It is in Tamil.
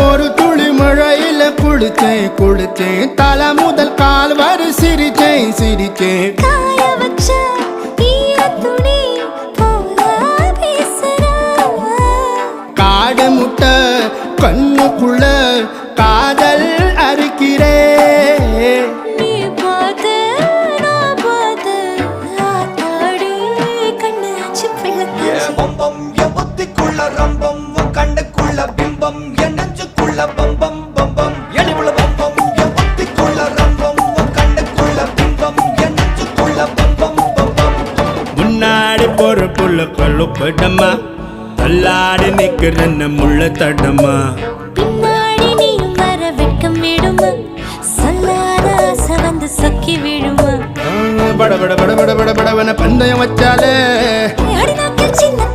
ஒரு துளி மழையில குளிச்சேன் குளிச்சேன் தலை முதல் கால் வரை சிரிச்சேன் சிரிச்சேன் காய வச்ச ஈரத்துணி போல பேசுற காடு முட்டை கண்ணுக்குள்ள காதல் அறுக்கிறே நீ பார்த்து நான் பார்த்து ஆத்தாடி கண்ணு ஆச்சு பிள்ளை பம்பம் என் புத்திக்குள்ள ரம்பம் உன் கண்ணுக்குள்ள பிம்பம் என் நெஞ்சுக்குள்ள பம்பம் பம்பம் எளிவுள்ள பம்பம் என் புத்திக்குள்ள ரம்பம் உன் கண்ணுக்குள்ள பிம்பம் என் நெஞ்சுக்குள்ள பம்பம் பம்பம் முன்னாடி போற புள்ள கழுப்படமா தள்ளாடி நிக்கிறன்ன முள்ள தடமா பின்னாடி நீயும் வர வெட்கம் விடுமா சொல்லாத ஆசை வந்து சொக்கி விடுமா பட பட பட பட பட படவன பந்தயம் வச்சாலே அடி நாக்கில் சின்ன